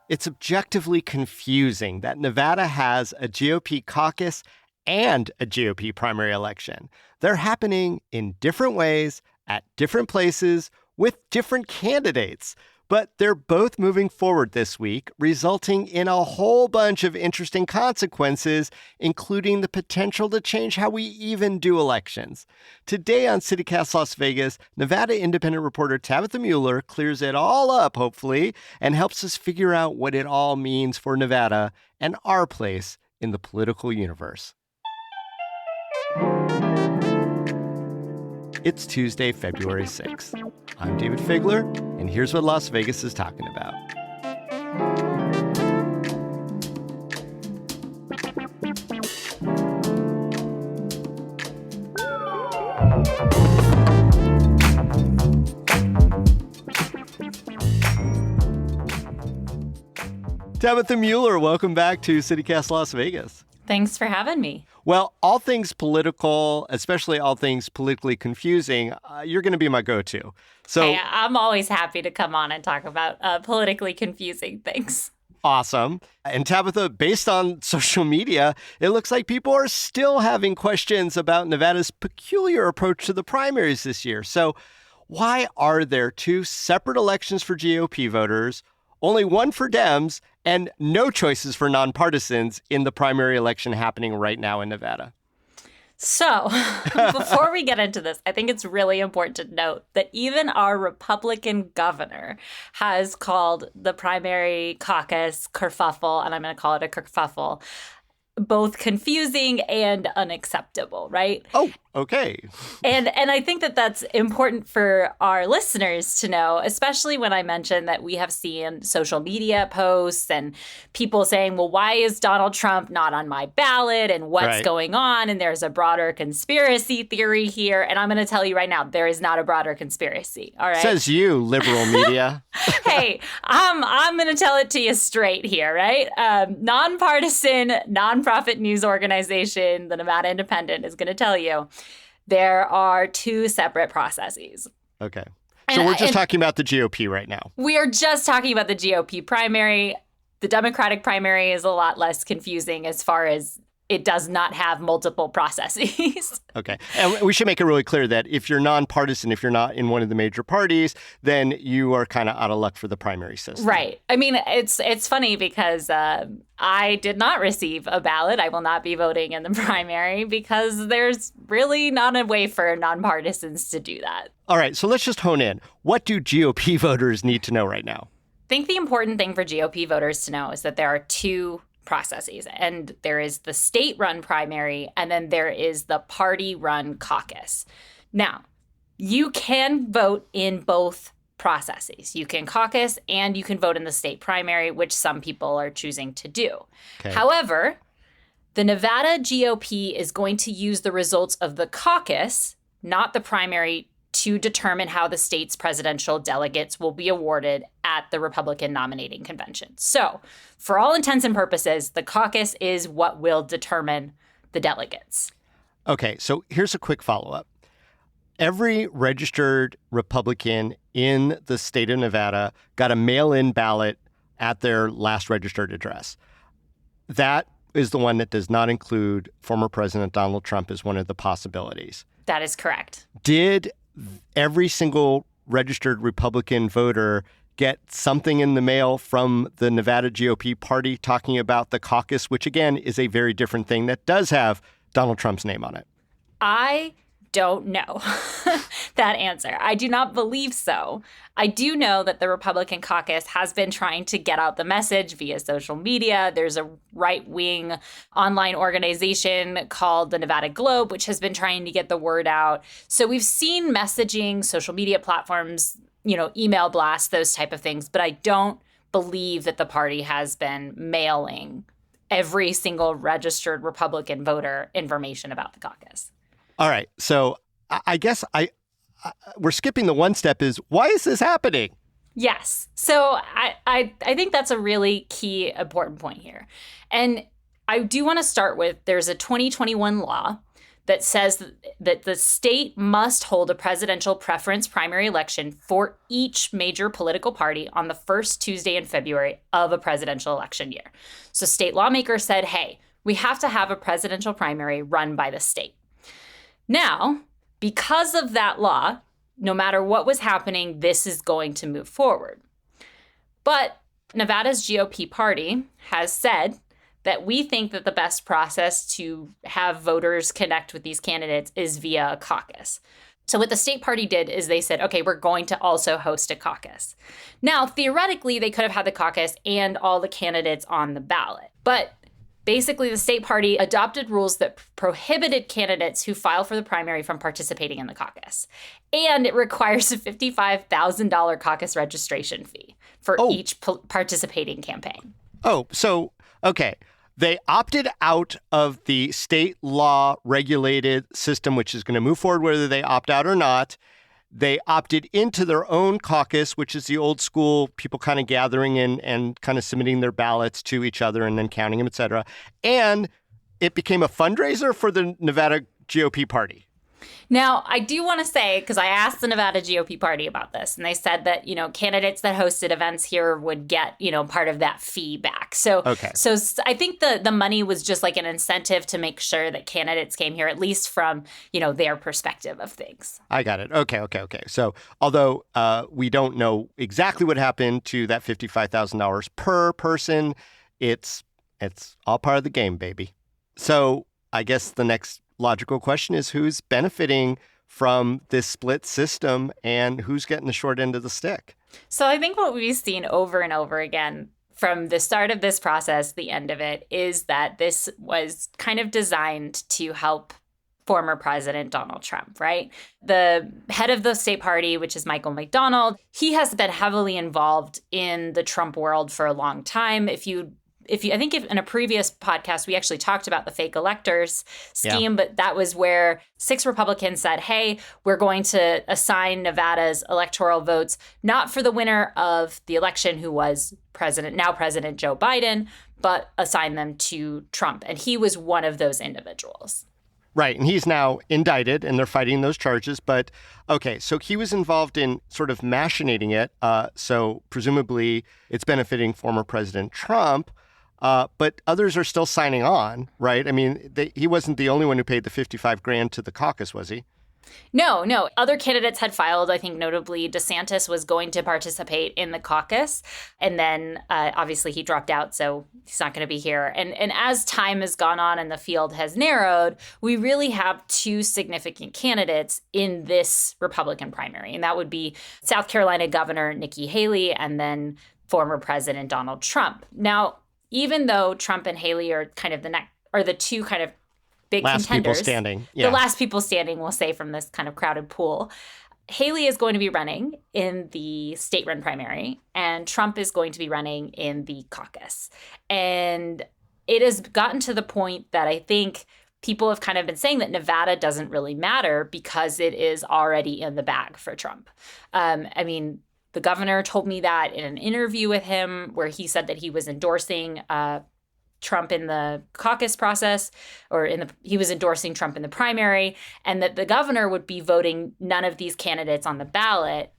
It's objectively confusing that Nevada has a GOP caucus and a GOP primary election. They're happening in different ways, at different places, with different candidates. But they're both moving forward this week, resulting in a whole bunch of interesting consequences, including the potential to change how we even do elections. Today on CityCast Las Vegas, Nevada independent reporter Tabitha Mueller clears it all up, hopefully, and helps us figure out what it all means for Nevada and our place in the political universe. It's Tuesday, February 6th. I'm David Figler, and here's what Las Vegas is talking about. Tabitha Mueller, welcome back to CityCast Las Vegas. Thanks for having me. Well, all things political, especially all things politically confusing, you're going to be my go-to. So hey, I'm always happy to come on and talk about politically confusing things. Awesome. And Tabitha, based on social media, it looks like people are still having questions about Nevada's peculiar approach to the primaries this year. So why are there two separate elections for GOP voters, only one for Dems, and no choices for nonpartisans in the primary election happening right now in Nevada? So before we get into this, I think it's really important to note that even our Republican governor has called the primary caucus kerfuffle, and I'm going to call it a kerfuffle, both confusing and unacceptable, right? Oh, okay. And I think that that's important for our listeners to know, especially when I mentioned that we have seen social media posts and people saying, well, why is Donald Trump not on my ballot and what's going on? And there's a broader conspiracy theory here. And I'm going to tell you right now, there is not a broader conspiracy. All right. Says you, liberal media. Hey, I'm going to tell it to you straight here, right? Nonpartisan, nonprofit news organization, the Nevada Independent, is going to tell you there are two separate processes. Okay. So we're just talking about the GOP right now. We are just talking about the GOP primary. The Democratic primary is a lot less confusing as far as it does not have multiple processes. Okay. And we should make it really clear that if you're nonpartisan, if you're not in one of the major parties, then you are kind of out of luck for the primary system. Right. I mean, it's funny because I did not receive a ballot. I will not be voting in the primary because there's really not a way for nonpartisans to do that. All right. So let's just hone in. What do GOP voters need to know right now? I think the important thing for GOP voters to know is that there are two processes, and there is the state-run primary, and then there is the party-run caucus. Now, you can vote in both processes. You can caucus and you can vote in the state primary, which some people are choosing to do. Okay. However, the Nevada GOP is going to use the results of the caucus, not the primary, to determine how the state's presidential delegates will be awarded at the Republican nominating convention. So, for all intents and purposes, the caucus is what will determine the delegates. Okay, so here's a quick follow-up. Every registered Republican in the state of Nevada got a mail-in ballot at their last registered address. That is the one that does not include former President Donald Trump as one of the possibilities. That is correct. Did every single registered Republican voter get something in the mail from the Nevada GOP party talking about the caucus, which, again, is a very different thing that does have Donald Trump's name on it? I don't know that answer. I do not believe so. I do know that the Republican caucus has been trying to get out the message via social media. There's a right-wing online organization called the Nevada Globe, which has been trying to get the word out. So we've seen messaging, social media platforms, email blasts, those type of things. But I don't believe that the party has been mailing every single registered Republican voter information about the caucus. All right. So I guess we're skipping the one step is, why is this happening? Yes. So I think that's a really key, important point here. And I do want to start with, there's a 2021 law that says that the state must hold a presidential preference primary election for each major political party on the first Tuesday in February of a presidential election year. So state lawmakers said, hey, we have to have a presidential primary run by the state. Now, because of that law, no matter what was happening, this is going to move forward. But Nevada's GOP party has said that we think that the best process to have voters connect with these candidates is via a caucus. So what the state party did is they said, okay, we're going to also host a caucus. Now, theoretically, they could have had the caucus and all the candidates on the ballot. But basically, the state party adopted rules that prohibited candidates who file for the primary from participating in the caucus. And it requires a $55,000 caucus registration fee for each participating campaign. Oh, so, okay. They opted out of the state law regulated system, which is going to move forward whether they opt out or not. They opted into their own caucus, which is the old school people kind of gathering in and kind of submitting their ballots to each other and then counting them, et cetera. And it became a fundraiser for the Nevada GOP party. Now, I do want to say, because I asked the Nevada GOP party about this, and they said that, candidates that hosted events here would get, part of that fee back. So I think the money was just like an incentive to make sure that candidates came here, at least from, their perspective of things. I got it. Okay. So although we don't know exactly what happened to that $55,000 per person, it's all part of the game, baby. So I guess the next logical question is who's benefiting from this split system and who's getting the short end of the stick? So I think what we've seen over and over again from the start of this process, the end of it, is that this was kind of designed to help former President Donald Trump, right? The head of the state party, which is Michael McDonald, he has been heavily involved in the Trump world for a long time. I think in a previous podcast, we actually talked about the fake electors scheme, but that was where 6 Republicans said, hey, we're going to assign Nevada's electoral votes, not for the winner of the election, who was now President Joe Biden, but assign them to Trump. And he was one of those individuals. Right. And he's now indicted and they're fighting those charges. But OK, so he was involved in sort of machinating it. So presumably it's benefiting former President Trump. But others are still signing on, right? I mean, he wasn't the only one who paid the $55,000 to the caucus, was he? No. Other candidates had filed. I think notably DeSantis was going to participate in the caucus. And then obviously he dropped out, so he's not going to be here. And as time has gone on and the field has narrowed, we really have 2 significant candidates in this Republican primary. And that would be South Carolina Governor Nikki Haley and then former President Donald Trump. Now, even though Trump and Haley are kind of the 2 kind of big last contenders, people standing. The last people standing, we'll say, from this kind of crowded pool, Haley is going to be running in the state-run primary, and Trump is going to be running in the caucus. And it has gotten to the point that I think people have kind of been saying that Nevada doesn't really matter because it is already in the bag for Trump. The governor told me that in an interview with him where he said that he was endorsing Trump in the caucus process, he was endorsing Trump in the primary, and that the governor would be voting none of these candidates on the ballot,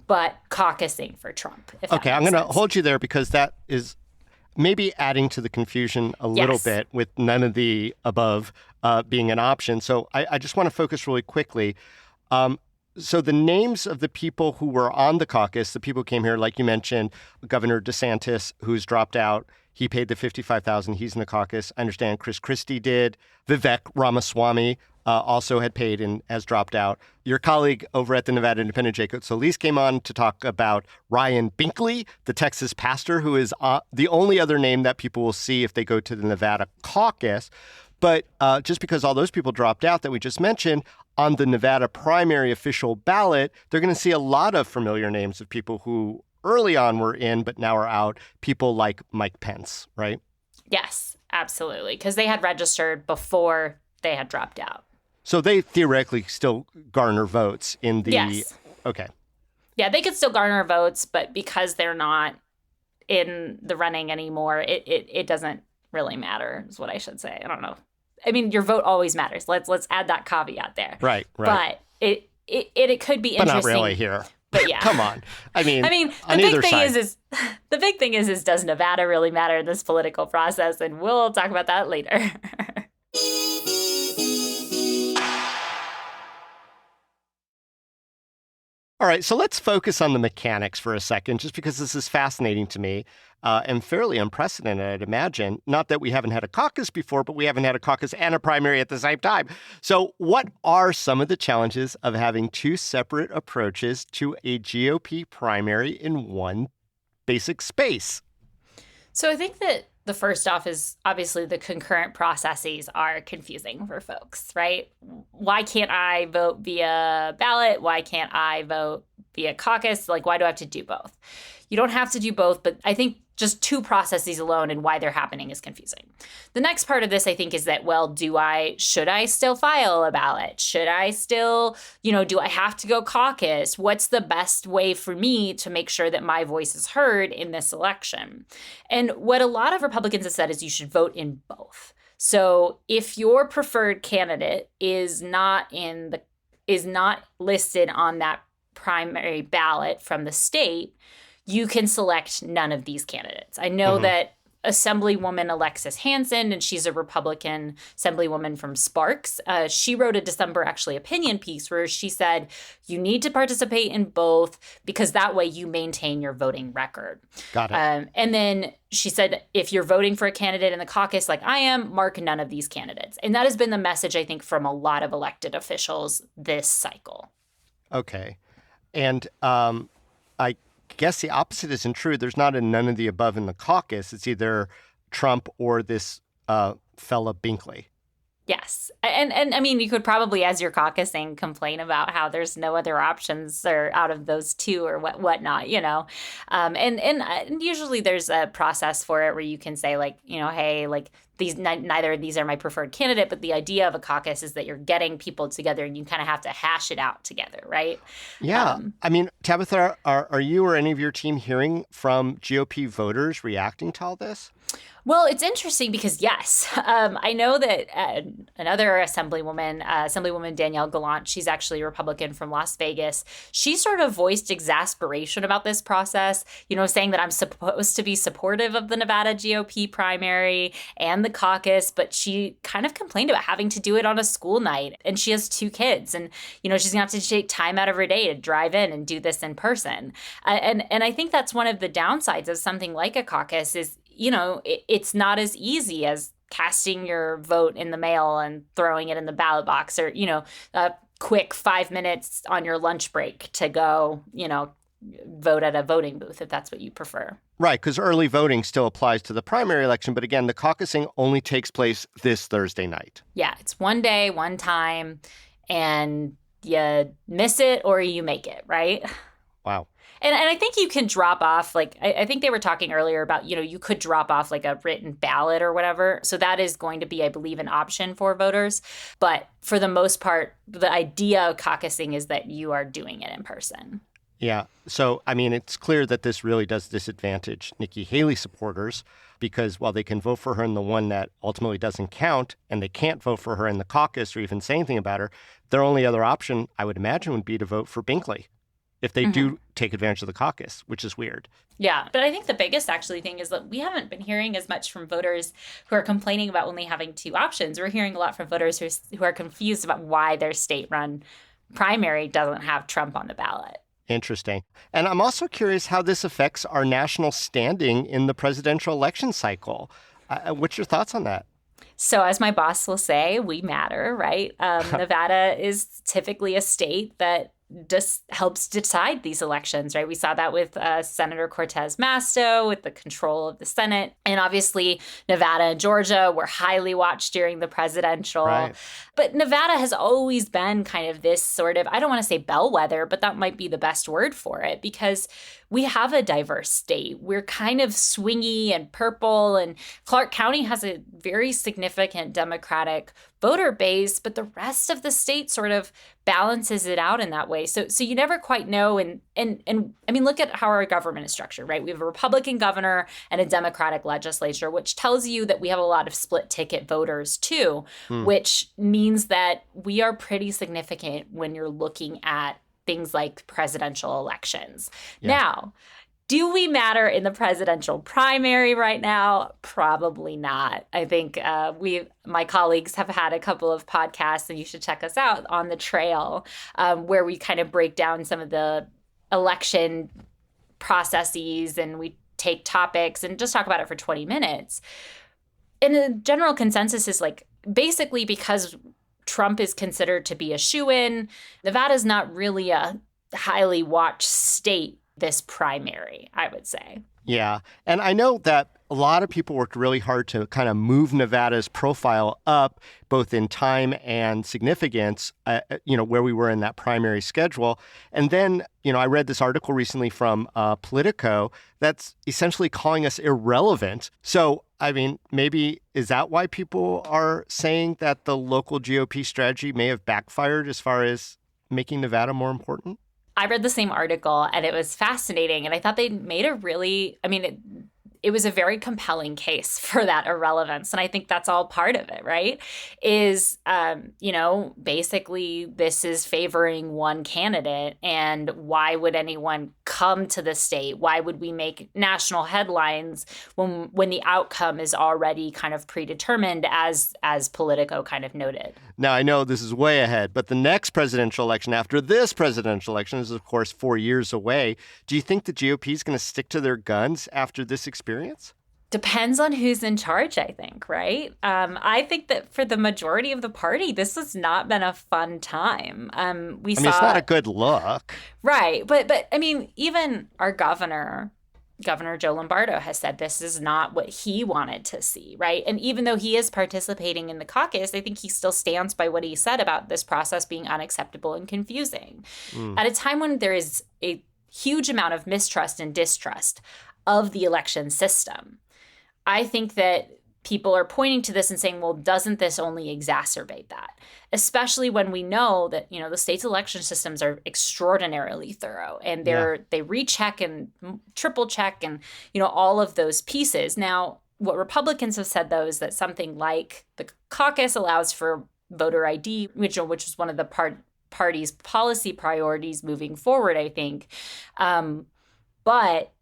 but caucusing for Trump. Okay, I'm going to hold you there because that is maybe adding to the confusion a little bit with none of the above being an option. So I just want to focus really quickly. So the names of the people who were on the caucus, the people who came here, like you mentioned, Governor DeSantis, who's dropped out, he paid the $55,000. He's in the caucus. I understand Chris Christie did. Vivek Ramaswamy also had paid and has dropped out. Your colleague over at the Nevada Independent, Jacob Solis, came on to talk about Ryan Binkley, the Texas pastor, who is the only other name that people will see if they go to the Nevada caucus. But just because all those people dropped out that we just mentioned, on the Nevada primary official ballot, they're going to see a lot of familiar names of people who early on were in, but now are out. People like Mike Pence, right? Yes, absolutely. Because they had registered before they had dropped out. So they theoretically still garner votes in the... Yes. Okay. Yeah, they could still garner votes, but because they're not in the running anymore, it doesn't really matter, is what I should say. I don't know. I mean, your vote always matters. Let's add that caveat there. Right. But it could be But interesting. not really here. But yeah. Come on. I mean, the on either big thing side. the big thing is does Nevada really matter in this political process? And we'll talk about that later. All right, so let's focus on the mechanics for a second, just because this is fascinating to me and fairly unprecedented, I'd imagine. Not that we haven't had a caucus before, but we haven't had a caucus and a primary at the same time. So what are some of the challenges of having two separate approaches to a GOP primary in one basic space? So I think that the first off is obviously the concurrent processes are confusing for folks, right? Why can't I vote via ballot? Why can't I vote via caucus? Like, why do I have to do both? You don't have to do both, but I think just two processes alone and why they're happening is confusing. The next part of this, I think, is that, well, should I still file a ballot? Should I still, do I have to go caucus? What's the best way for me to make sure that my voice is heard in this election? And what a lot of Republicans have said is you should vote in both. So if your preferred candidate is not listed on that primary ballot from the state, you can select none of these candidates. I know that Assemblywoman Alexis Hansen, and she's a Republican Assemblywoman from Sparks. She wrote a December opinion piece where she said, you need to participate in both because that way you maintain your voting record. Got it. And then she said, if you're voting for a candidate in the caucus like I am, mark none of these candidates. And that has been the message, I think, from a lot of elected officials this cycle. Okay. And I guess the opposite isn't true. There's not a none of the above in the caucus. It's either Trump or this fella Binkley. Yes. And I mean, you could probably, as you're caucusing, complain about how there's no other options or out of those two or whatnot, And usually there's a process for it where you can say, like, hey, like, neither of these are my preferred candidate, but the idea of a caucus is that you're getting people together and you kind of have to hash it out together, right? Yeah. I mean, Tabitha, are you or any of your team hearing from GOP voters reacting to all this? Well, it's interesting because, yes, I know that another Assemblywoman Danielle Gallant, she's actually a Republican from Las Vegas. She sort of voiced exasperation about this process, saying that I'm supposed to be supportive of the Nevada GOP primary and the caucus, but she kind of complained about having to do it on a school night. And she has 2 kids and, she's going to have to take time out of her day to drive in and do this in person. And I think that's one of the downsides of something like a caucus is, it's not as easy as casting your vote in the mail and throwing it in the ballot box or, a quick 5 minutes on your lunch break to go, vote at a voting booth if that's what you prefer. Right, because early voting still applies to the primary election. But again, the caucusing only takes place this Thursday night. Yeah, it's one day, one time, and you miss it or you make it, right? Wow. And I think you can drop off, like, I think they were talking earlier about, you could drop off like a written ballot or whatever. So that is going to be, I believe, an option for voters. But for the most part, the idea of caucusing is that you are doing it in person. Yeah. So, I mean, it's clear that this really does disadvantage Nikki Haley supporters because while they can vote for her in the one that ultimately doesn't count and they can't vote for her in the caucus or even say anything about her, their only other option, I would imagine, would be to vote for Binkley if they do take advantage of the caucus, which is weird. Yeah, but I think the biggest actually thing is that we haven't been hearing as much from voters who are complaining about only having 2 options. We're hearing a lot from voters who are confused about why their state-run primary doesn't have Trump on the ballot. Interesting. And I'm also curious how this affects our national standing in the presidential election cycle. What's your thoughts on that? So as my boss will say, we matter, right? Nevada is typically a state that just helps decide these elections, right? We saw that with Senator Cortez Masto with the control of the Senate. And obviously, Nevada and Georgia were highly watched during the presidential. Right. But Nevada has always been kind of this sort of, I don't want to say bellwether, but that might be the best word for it because we have a diverse state. We're kind of swingy and purple, and Clark County has a very significant Democratic voter base, but the rest of the state sort of balances it out in that way. So you never quite know. And I mean, look at how our government is structured, right? We have a Republican governor and a Democratic legislature, which tells you that we have a lot of split ticket voters too, which means that we are pretty significant when you're looking at things like presidential elections. Yeah. Now, do we matter in the presidential primary right now? Probably not. I think my colleagues have had a couple of podcasts, and you should check us out on the trail, where we kind of break down some of the election processes, and we take topics and just talk about it for 20 minutes. And the general consensus is like, basically because Trump is considered to be a shoo-in, Nevada's not really a highly watched state this primary, I would say. Yeah. And I know that a lot of people worked really hard to kind of move Nevada's profile up, both in time and significance, where we were in that primary schedule. And then, I read this article recently from Politico that's essentially calling us irrelevant. So, I mean, maybe is that why people are saying that the local GOP strategy may have backfired as far as making Nevada more important? I read the same article, and it was fascinating. And I thought they made it was a very compelling case for that irrelevance. And I think that's all part of it, right? Is, basically this is favoring one candidate. And why would anyone come to the state? Why would we make national headlines when the outcome is already kind of predetermined, as Politico kind of noted? Now, I know this is way ahead, but the next presidential election after this presidential election is, of course, 4 years away. Do you think the GOP is going to stick to their guns after this experience? Depends on who's in charge, I think, right? I think that for the majority of the party, this has not been a fun time. It's not a good look. Right. But I mean, even our Governor Joe Lombardo has said this is not what he wanted to see, right? And even though he is participating in the caucus, I think he still stands by what he said about this process being unacceptable and confusing. At a time when there is a huge amount of mistrust and distrust of the election system, I think that people are pointing to this and saying, well, doesn't this only exacerbate that? Especially when we know that, the state's election systems are extraordinarily thorough, and they recheck and triple check and, all of those pieces. Now, what Republicans have said, though, is that something like the caucus allows for voter ID, which is one of the party's policy priorities moving forward, I think. But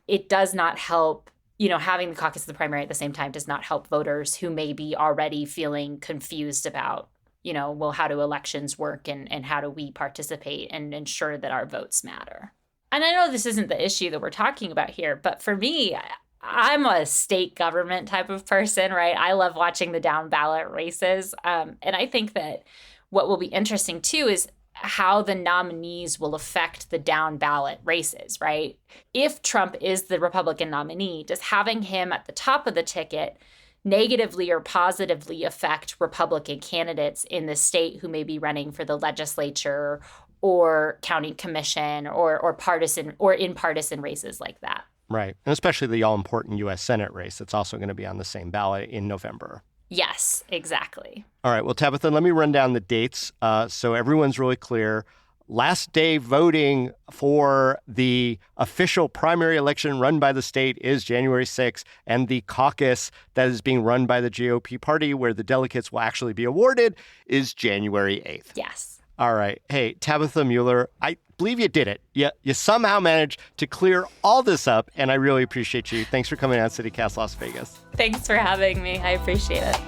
it does not help. Having the caucus of the primary at the same time does not help voters who may be already feeling confused about, how do elections work and how do we participate and ensure that our votes matter. And I know this isn't the issue that we're talking about here, but for me, I'm a state government type of person, right? I love watching the down ballot races. And I think that what will be interesting, too, is how the nominees will affect the down ballot races, right? If Trump is the Republican nominee, does having him at the top of the ticket negatively or positively affect Republican candidates in the state who may be running for the legislature or county commission or partisan or in partisan races like that? Right. And especially the all-important U.S. Senate race that's also going to be on the same ballot in November. Yes, exactly. All right. Well, Tabitha, let me run down the dates so everyone's really clear. Last day voting for the official primary election run by the state is January 6th, and the caucus that is being run by the GOP party, where the delegates will actually be awarded, is January 8th. Yes. All right. Hey, Tabitha Mueller, I believe you did it. You somehow managed to clear all this up, and I really appreciate you. Thanks for coming on CityCast Las Vegas. Thanks for having me. I appreciate it.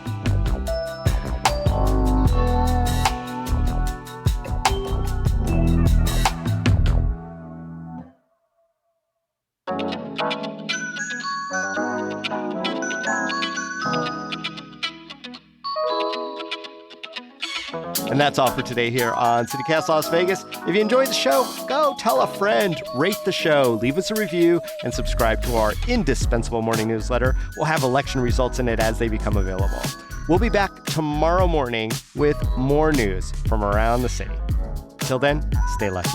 And that's all for today here on CityCast Las Vegas. If you enjoyed the show, go tell a friend, rate the show, leave us a review, and subscribe to our indispensable morning newsletter. We'll have election results in it as they become available. We'll be back tomorrow morning with more news from around the city. Till then, stay lucky.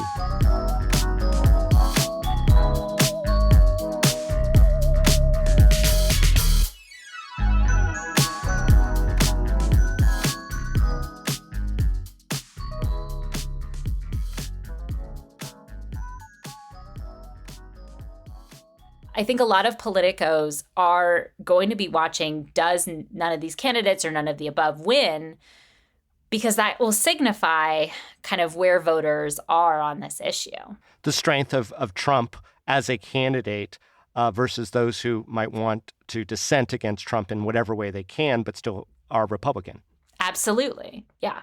I think a lot of politicos are going to be watching, does none of these candidates or none of the above win? Because that will signify kind of where voters are on this issue. The strength of Trump as a candidate versus those who might want to dissent against Trump in whatever way they can, but still are Republican. Absolutely. Yeah.